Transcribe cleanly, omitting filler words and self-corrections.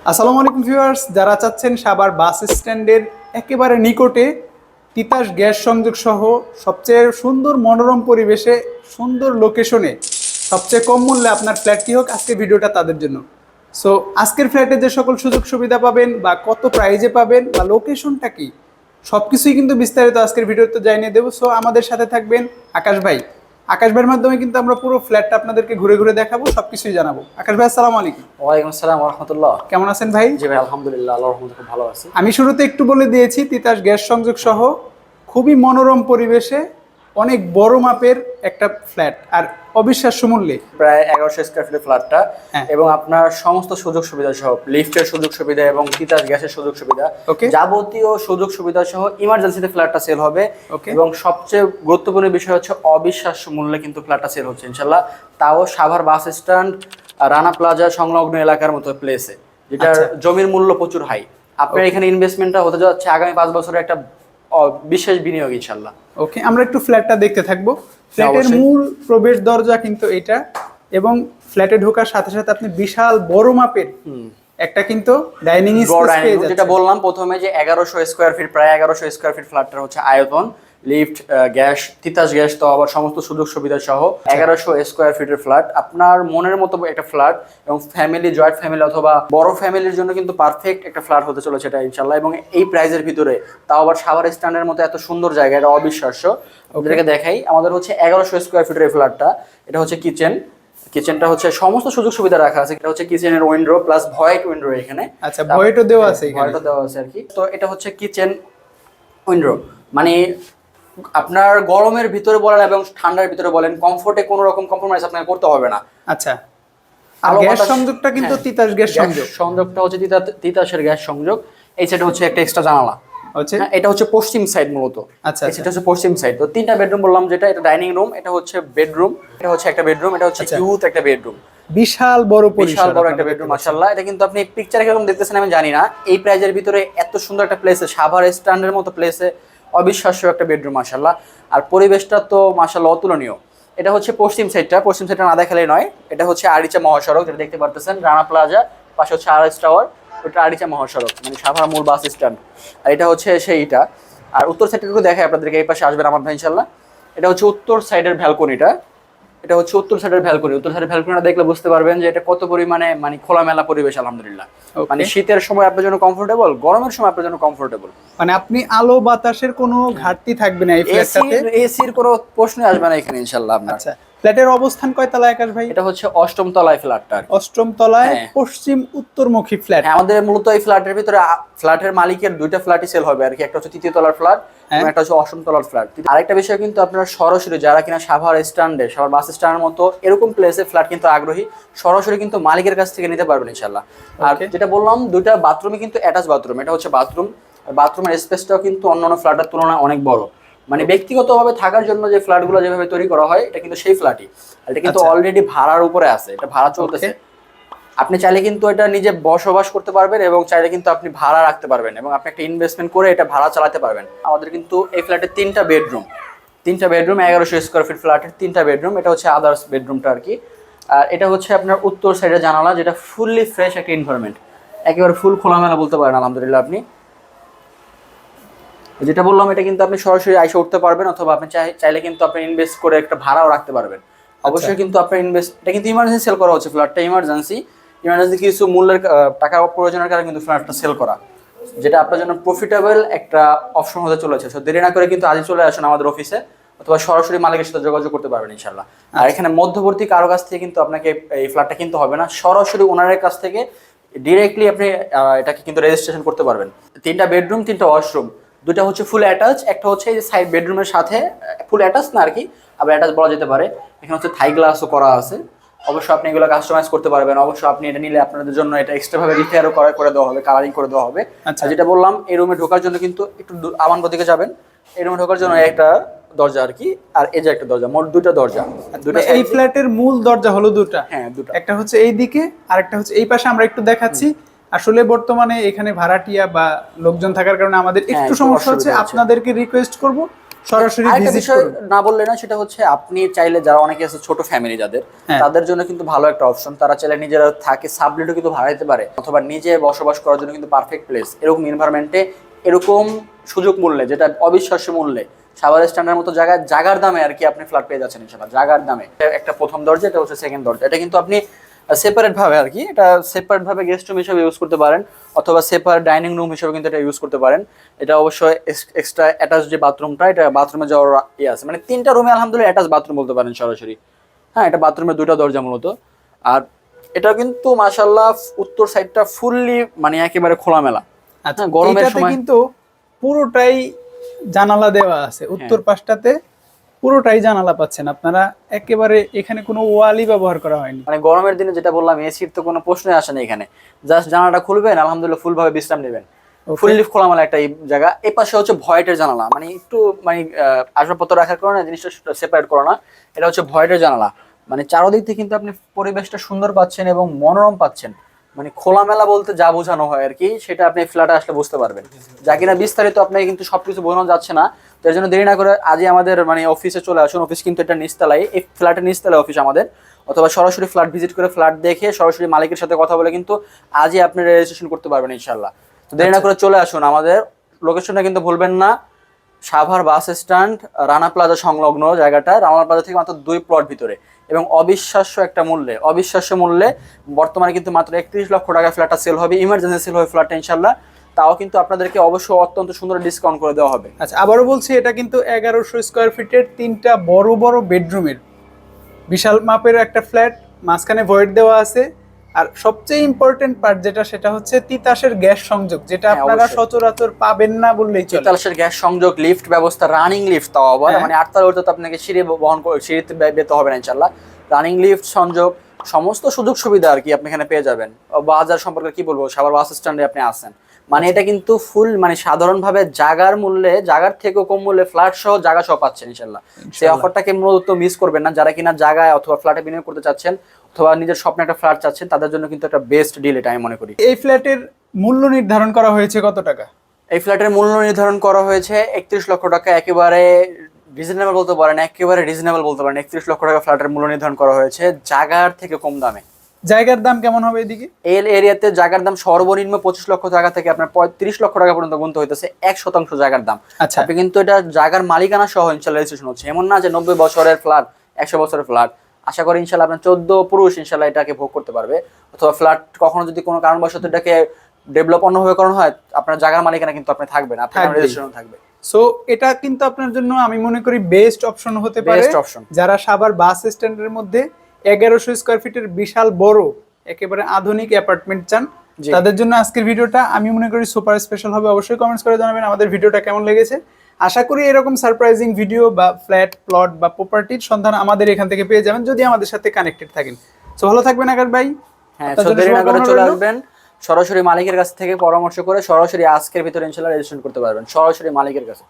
আসসালামু আলাইকুম ভিউয়ার্স, যারা চাচ্ছেন সাভার বাস স্ট্যান্ডের একেবারে নিকটে তিতাস গ্যাস সংযোগ সহ সবচেয়ে সুন্দর মনোরম পরিবেশে সুন্দর লোকেশনে সবচেয়ে কম মূল্যে আপনার ফ্ল্যাটটি হোক, আজকের ভিডিওটা তাদের জন্য। সো আজকের ফ্ল্যাটে যে সকল সুযোগ সুবিধা পাবেন বা কত প্রাইজে পাবেন বা লোকেশনটা কি সব কিছুই কিন্তু বিস্তারিত আজকের ভিডিওতে জানিয়ে দেবো। সো আমাদের সাথে থাকবেন আকাশ ভাই। আকাশ ভাইয়ের মাধ্যমে কিন্তু আমরা পুরো ফ্ল্যাটটা আপনাদেরকে ঘুরে ঘুরে দেখাবো, সবকিছুই জানাবো। আকাশ ভাই, আসসালামু আলাইকুম। ওয়ালাইকুম আসসালাম ওয়া রাহমাতুল্লাহ। কেমন আছেন ভাই? জি ভাই, আলহামদুলিল্লাহ, আল্লাহর রহমতে খুব ভালো আছি। আমি শুরুতে একটু বলে দিয়েছি, তিতাস গ্যাস সংযোগ সহ খুবই মনোরম পরিবেশে অনেক বড় মাপের একটা ফ্ল্যাট আর অবিশ্বাস্য মূল্যে। প্রায় 1100 স্কয়ার ফিটের ফ্ল্যাটটা হ্যাঁ। এবং আপনার সমস্ত সুযোগ সুবিধা সহ লিফটের সুযোগ সুবিধা এবং তিতাস গ্যাসের সুযোগ সুবিধা, ওকে। যাবতীয় সুযোগ সুবিধা সহ ইমার্জেন্সিতে ফ্ল্যাটটা সেল হবে। ওকে। এবং সবচেয়ে গুরুত্বপূর্ণ বিষয় হচ্ছে অবিশ্বাস্য মূল্যে কিন্তু ফ্ল্যাটটা সেল হচ্ছে ইনশাআল্লাহ, তাও Savar bus stand Rana plaza সংলগ্ন এলাকার মতো প্লেসে, যেটার আচ্ছা। জমির মূল্য প্রচুর হাই। আপনার এখানে ইনভেস্টমেন্টটা হতে যাচ্ছে আগামী 5 বছরের একটা বিশেষ বিনিয়োগ ইনশাআল্লাহ। ওকে, আমরা একটু ফ্ল্যাটটা দেখতে থাকবো। ফ্ল্যাটের অবশ্যই। মূল প্রবেশ দরজা কিন্তু এটা, এবং ফ্ল্যাটে ঢোকার সাথে সাথে আপনি বিশাল বড় মাপের একটা কিন্তু ডাইনিং স্পেস পেয়ে যেটা যাচ্ছেন। বললাম প্রথমে যে 1100 স্কয়ার ফিট, প্রায় 1100 স্কয়ার ফিট ফ্ল্যাটটার হচ্ছে আয়তন, লিফট, গ্যাস, তিতাস গ্যাস তো আবার সমস্ত সুযোগ সুবিধা সহ 1100 স্কয়ার ফিটের ফ্ল্যাট, আপনার মনের মতো একটা ফ্ল্যাট এবং ফ্যামিলি, জয়েন্ট ফ্যামিলি অথবা বড় ফ্যামিলির জন্য কিন্তু পারফেক্ট একটা ফ্ল্যাট হতে চলেছে এটা ইনশাআল্লাহ। এবং এই প্রাইজের ভিতরে তাও আবার সাভার স্ট্যান্ডের মতো এত সুন্দর জায়গা, এটা অবিশ্বাস্য। যেটাকে দেখাই, আমাদের হচ্ছে 1100 স্কয়ার ফিটের এই ফ্ল্যাটটা। এটা হচ্ছে কিচেনটা হচ্ছে সমস্ত সুযোগ সুবিধা রাখা আছে। এটা হচ্ছে কিচেনের উইন্ডো প্লাস ভয়েট উইন্ডো এখানে। আচ্ছা, ভয়েটও দেওয়া আছে এখানে। ভয়েটও দেওয়া আছে আর কি। তো এটা হচ্ছে কিচেন উইন্ডো, মানে আপনার গরমের ভিতরে বলেন এবং ঠান্ডার ভিতরে বলেন, কমফোর্টে কোনো রকম কম্প্রোমাইজ আপনাকে করতে হবে না। আচ্ছা, আর আলো গ্যাস বাতাস- সংযোগটা কিন্তু হ্যাঁ, তিতাস গ্যাস সংযোগ। সংযোগটা হচ্ছে তিতাসের গ্যাস সংযোগ। এই সাইডে হচ্ছে একটা এক্সট্রা জানালা। হচ্ছে হ্যাঁ, এটা হচ্ছে পশ্চিম সাইড মূলত। আচ্ছা, সেটা হচ্ছে পশ্চিম সাইড। তো 3টা বেডরুম বললাম, যেটা এটা ডাইনিং রুম, এটা হচ্ছে বেডরুম, এটা হচ্ছে একটা বেডরুম, এটা হচ্ছে আচ্ছা। ইউথ একটা বেডরুম। বিশাল বড় বিশাল পরিসর বড় একটা আপনারা বেডরুম দেখতে পাচ্ছেন। মাশাআল্লাহ। এটা কিন্তু আপনি পিকচারে কিরকম দেখতেছেন আমি জানি না, এই প্রাইজের ভিতরে এত সুন্দর একটা প্লেসে, সাভার স্ট্যান্ডের মতো প্লেসে অবিশ্বাস্য একটা বেডরুম মাশাআল্লাহ। আর পরিবেশটা তো মাশাআল্লাহ অতুলনীয়। এটা হচ্ছে পশ্চিম সাইডটা না দেখালে নয়। এটা হচ্ছে আরিচা মহাসড়ক, যেটা দেখতে পারতেছেন, রানা প্লাজা, পাশে হচ্ছে আরএস টাওয়ার, ওটা আরিচা মহাসড়ক, মানে সাভার মূল বাস স্ট্যান্ড। আর এটা হচ্ছে সেইটা। আর উত্তর সাইডটা একটু দেখাই আপনাদেরকে, এই পাশে আসবেন আমার ভাই ইনশাআল্লাহ। এটা হচ্ছে উত্তর সাইডের ব্যালকনিটা। এটা হচ্ছে উত্তর সাইডের ব্যালকনিটা দেখলে বুঝতে পারবেন যে এটা কত পরিমাণে মানে খোলামেলা পরিবেশ আলহামদুলিল্লাহ। Okay. মানে শীতের সময় আপনার জন্য কমফোর্টেবল, গরমের সময় আপনার জন্য কমফোর্টেবল। মানে আপনি আলো বাতাসের কোনো ঘাটতি থাকবে না এই ফ্ল্যাটটাতে। এসির কোনো প্রশ্নই আসবে না এখানে ইনশাআল্লাহ আপনার। আচ্ছা, ফ্ল্যাটের অবস্থান কয় তলায় আকাশ ভাই? এটা হচ্ছে 8ম তলায় ফ্ল্যাটটা। অষ্টম তলায় হ্যাঁ। পশ্চিম উত্তরমুখী ফ্ল্যাট। হ্যাঁ, আমাদের মূলত এই ফ্ল্যাটের ভিতরে ফ্ল্যাটের মালিকের 2টা ফ্ল্যাটই সেল হবে আর কি। একটা হচ্ছে 3য় তলার ফ্ল্যাট এবং একটা হচ্ছে 8ম তলার ফ্ল্যাট। আরেকটা বিষয় কিন্তু আপনারা সরাসরি যারা কিনা সাভার বাস স্ট্যান্ডের মতো এরকম প্লেসে ফ্ল্যাট কিন্তু আগ্রহী, সরাসরি কিন্তু মালিকের কাছ থেকে নিতে পারবেন ইনশাআল্লাহ। আর Okay. যেটা বললাম, 2টা বাথরুমই কিন্তু অ্যাটাচ বাথরুম। এটা হচ্ছে বাথরুম, আর বাথরুমের স্পেসটাও কিন্তু অন্যান্য ফ্ল্যাটের তুলনায় অনেক বড়। মানে ব্যক্তিগতভাবে থাকার জন্য যে ফ্ল্যাটগুলো যেভাবে তৈরি করা হয়, এটা কিন্তু সেই ফ্ল্যাটই। এটা কিন্তু আচ্ছা। অলরেডি ভাড়ার উপরে আছে, এটা ভাড়া চলতেছে। আপনি চাইলে কিন্তু এটা নিজে বসবাস করতে পারবেন এবং চাইলে কিন্তু আপনি ভাড়া রাখতে পারবেন এবং আপনি একটা ইনভেস্টমেন্ট করে এটা ভাড়া চালাতে পারবেন। আমাদের কিন্তু এই ফ্ল্যাটে 3টা বেডরুম, 1100 স্কয়ার ফিট ফ্ল্যাটের 3টা বেডরুম। এটা হচ্ছে আদার্স বেডরুমটা আর কি। আর এটা হচ্ছে আপনার উত্তর সাইডে জানালা, যেটা ফুললি ফ্রেশ একটা এনভায়রনমেন্ট, একেবারে ফুল খোলামেলা বলতে পারেন আলহামদুলিল্লাহ। আপনি যেটা বললাম, এটা কিন্তু আপনি সরাসরি আইসা উঠতে পারবেন, অথবা আপনি চাইলে কিন্তু আপনি ইনভেস্ট করে একটা ভাড়াও রাখতে পারবেন। অবশ্যই কিন্তু আপনার এটা কিন্তু ইমার্জেন্সি সেল করা হচ্ছে ফ্ল্যাটটা, ইমার্জেন্সি কিছু মূল্যের টাকা প্রয়োজনের কারণে কিন্তু ফ্ল্যাটটা সেল করা, যেটা আপনার জন্য প্রফিটেবল একটা অপশন হতে চলেছে। তো দেরি না করে কিন্তু আজই চলে আসুন আমাদের অফিসে, অথবা সরাসরি মালিকের সাথে যোগাযোগ করতে পারবেন ইনশাআল্লাহ। আর এখানে মধ্যবর্তী কারো কাছ থেকে কিন্তু আপনাকে এই ফ্ল্যাটটা কিনতে হবে না, সরাসরি ওনারের কাছ থেকে ডিরেক্টলি আপনি এটাকে কিন্তু রেজিস্ট্রেশন করতে পারবেন। 3টা বেডরুম, 3টা ওয়াশরুম, 2টা হচ্ছে ফুল অ্যাটাচ, একটা হচ্ছে এই যে সাইড বেডরুমের সাথে ফুল অ্যাটাচ না আর কি, আবার অ্যাটাচ বলা যেতে পারে। এখানে হচ্ছে থাই গ্লাসও করা আছে। অবশ্যই আপনি এগুলো কাস্টমাইজ করতে পারবেন। অবশ্যই আপনি এটা নিলে আপনাদের জন্য এটা এক্সট্রা ভাবে রিপেয়ারও করে দেওয়া হবে, কালারিং করে দেওয়া হবে। আচ্ছা। আর যেটা বললাম, এই রুমে ঢোকার জন্য কিন্তু একটু আমানগো দিকে যাবেন। এই রুমে ঢোকার জন্য একটা দরজা আর কি, আর এই যে একটা দরজা, মোট 2টা দরজা। এই ফ্ল্যাটের মূল দরজা হলো দুটা। হ্যাঁ, 2টা। একটা হচ্ছে এই দিকে আর একটা হচ্ছে এই পাশে। আমরা একটু দেখাচ্ছি। আসলে বর্তমানে এখানে ভাড়াটিয়া বা লোকজন থাকার কারণে আমাদের একটু একটু সমস্যা হচ্ছে, অসুবিধা হচ্ছে। আপনাদেরকে রিকোয়েস্ট করব সরাসরি আরেকটা ভিজিট বিষয় করুন। না বললে না, সেটা হচ্ছে আপনি চাইলে, যারা অনেকে আছে ছোট ফ্যামিলি যাদের, হ্যাঁ। তাদের জন্য কিন্তু ভালো একটা অপশন। তারা চাইলে নিজেরা থাকে সাবলেটও কিন্তু ভাড়া দিতে পারে, অথবা নিজে বসবাস করার জন্য কিন্তু পারফেক্ট প্লেস। এরকম এনভায়রনমেন্টে এরকম সুযোগ মূল্যে, যেটা অবিশ্বাস্য মূল্যে, সাভার স্ট্যান্ডের মতো জায়গায় জাগার দামে আর কি আপনি ফ্ল্যাট পেয়ে যাচ্ছেন ইনশাআল্লাহ। জাগার দামে একটা প্রথম দরজা, এটা হচ্ছে সেকেন্ড দরজা। এটা কিন্তু আপনি সেপারেট ভাবে আর কি, এটা সেপারেট ভাবে গেস্ট রুম হিসেবে ইউজ করতে পারেন, অথবা সেপারেট ডাইনিং রুম হিসেবে কিন্তু এটা ইউজ করতে পারেন। এটা অবশ্যই এক্সট্রা অ্যাটাচ যে বাথরুমটা, এটা বাথরুমে যাওয়ার ইয়ে আছে, মানে 3টা রুমে আলহামদুলিল্লাহ অ্যাটাচ বাথরুম বলতে পারেন সরাসরি। হ্যাঁ, এটা বাথরুমের 2টা দরজা মূলত। আর এটা কিন্তু মাশাআল্লাহ উত্তর সাইডটা ফুললি মানে একেবারে খোলামেলা। আচ্ছা, হ্যাঁ, গরমের এইটাতে সময় কিন্তু পুরোটাই জানালা দেওয়া আছে, উত্তর পাশটাতে পুরোটাই জানালা পাচ্ছেন আপনারা, একেবারে এখানে কোনো ওয়ালই ব্যবহার করা হয়নি। মানে গরমের দিনে যেটা বললাম, এসির তো কোনো প্রশ্নই আসে না এখানে। জাস্ট জানালাটা খুলবেন, আলহামদুলিল্লাহ ফুল ভাবে বিশ্রাম নেবেন। ফুললি খোলামেলা একটা এই জায়গা। এই পাশে হচ্ছে ভয়েটের জানালা, মানে একটু মানে আসবাবপত্র রাখার কারণে জিনিসটা সেপারেট করো না। এটা হচ্ছে ভয়েটের জানালা, মানে চারদিক থেকে কিন্তু আপনি পরিবেশটা সুন্দর পাচ্ছেন এবং মনোরম পাচ্ছেন। মানে খোলামেলা বলতে যা বোঝানো হয় আর কি, সেটা আপনি ফ্ল্যাটে আসলে বুঝতে পারবেন। যা কিনা বিস্তারিত আপনাকে কিন্তু সবকিছু বোঝানো যাচ্ছে না, তো এর জন্য দেরি না করে আজই আমাদের মানে অফিসে চলে আসুন। অফিস কিন্তু এটা নিচতলায়, এই ফ্ল্যাটের নিচতলায় অফিস আমাদের। অথবা সরাসরি ফ্ল্যাট ভিজিট করে ফ্ল্যাট দেখে সরাসরি মালিকের সাথে কথা বলে কিন্তু আজই আপনি রেজিস্ট্রেশন করতে পারবেন ইনশাআল্লাহ। তো দেরি না করে চলে আসুন। আমাদের লোকেশনটা কিন্তু ভুলবেন না, Savar bus stand, Rana plaza সংলগ্ন জায়গাটা, রানা প্লাজা থেকে মাত্র 2 প্লট ভিতরে, এবং অবিশ্বাস্য একটা মূল্যে, অবিশ্বাস্য মূল্যে। বর্তমানে কিন্তু মাত্র 31 লক্ষ টাকা ফ্ল্যাটটা সেল হবে, ইমার্জেন্সি সেল হবে ফ্ল্যাটটা ইনশাআল্লাহ। তাও কিন্তু আপনাদেরকে অবশ্যই অত্যন্ত সুন্দর ডিসকাউন্ট করে দেওয়া হবে। আচ্ছা, আবারও বলছি, এটা কিন্তু 1100 স্কোয়ার ফিটের 3টা বড় বড় বেডরুমের বিশাল মাপের একটা ফ্ল্যাট, মাঝখানে ভয়েড দেওয়া আছে। আর সবচেয়ে ইম্পর্টেন্ট পার্ট যেটা, সেটা হচ্ছে তিতাসের গ্যাস সংযোগ, যেটা হ্যাঁ, আপনারা অবশ্যই। সচরাচর পাবেন না বললেই চলে। তেতাল্লিশের গ্যাস সংযোগ, লিফট ব্যবস্থা, রানিং লিফট, তাও আবার হ্যাঁ। মানে 8 তলা উঠতে তো আপনাকে সিঁড়ি বহন করে সিঁড়িতে যেতে হবে না ইনশাআল্লাহ। রানিং লিফট সংযোগ, সমস্ত সুযোগ সুবিধা আর কি আপনি এখানে পেয়ে যাবেন। বাজার সম্পর্কে কি বলবো, সাভার বাস স্ট্যান্ডে আপনি আসেন মানে এটা কিন্তু ফুল মানে সাধারণভাবে জাগার মূল্যে, জাগার থেকেও কম মূল্যে ফ্ল্যাট সহ জায়গা সহ পাচ্ছেন ইনশাআল্লাহ। সেই অফারটাকে মূলত মিস করবেন না। যারা কিনা জায়গায় অথবা ফ্ল্যাটে বিনিয়োগ করতে চাচ্ছেন, অথবা নিজের স্বপ্নে একটা ফ্ল্যাট চাচ্ছেন, তাদের জন্য কিন্তু একটা বেস্ট ডিল এটা আমি মনে করি। এই ফ্ল্যাটের মূল্য নির্ধারণ করা হয়েছে কত টাকা? এই ফ্ল্যাটের মূল্য নির্ধারণ করা হয়েছে 31 লক্ষ টাকা। একেবারে রিজনেবল বলতে পারেন, একেবারে রিজনেবল বলতে পারেন। 31 লক্ষ টাকা ফ্ল্যাটের মূল্য নির্ধারণ করা হয়েছে জায়গার থেকে কম দামে। জায়গার দাম কেমন হবে এদিকে? এই এরিয়াতে জায়গার দাম সর্বনিম্ন 25 লক্ষ টাকা থেকে আপনার 35 লক্ষ টাকা পর্যন্ত গুনতে হইতেছে 1% জায়গার দাম। আচ্ছা। আপনি কিন্তু এটা জায়গার মালিকানা সহ ইনশাআল্লাহ রেজিস্ট্রেশন হচ্ছে। এমন না যে 90 বছরের ফ্ল্যাট, 100 বছরের ফ্ল্যাট। আশা করি ইনশাআল্লাহ আপনার 14 পুরুষ ইনশাআল্লাহ এটাকে ভোগ করতে পারবে। অথবা ফ্ল্যাট কখনো যদি কোনো কারণবশত এটাকে ডেভেলপ অন্যভাবে করানো হয়, আপনার জায়গার মালিকানা কিন্তু আপনি থাকবেন, আপনার রেজিস্ট্রেশন থাকবে। সো এটা কিন্তু আপনার জন্য আমি মনে করি বেস্ট অপশন হতে পারে। Best option. যারা সাভার বাস স্ট্যান্ডের মধ্যে 1100 স্কোয়ার ফিটের বিশাল বড় একেবারে আধুনিক অ্যাপার্টমেন্ট চান, জি। তাদের জন্য আজকের ভিডিওটা আমি মনে করি সুপার স্পেশাল হবে। অবশ্যই কমেন্টস করে জানাবেন আমাদের ভিডিওটা কেমন লেগেছে। আশা করি এরকম সারপ্রাইজিং ভিডিও বা ফ্ল্যাট, প্লট বা প্রপার্টির সন্ধান আমাদের এখান থেকে পেয়ে যাবেন যদি আমাদের সাথে কানেক্টেড থাকেন। সো ভালো থাকবেন আকাশ ভাই। হ্যাঁ, আপনার জন্য দেরি না করে শুভকামনা চলে রইলো। আসবেন। সরাসরি মালিকের কাছ থেকে পরামর্শ করে সরাসরি আজকের ভিতরে ইনশাআল্লাহ রেজিস্ট্রেশন করতে পারবেন, সরাসরি মালিকের কাছে।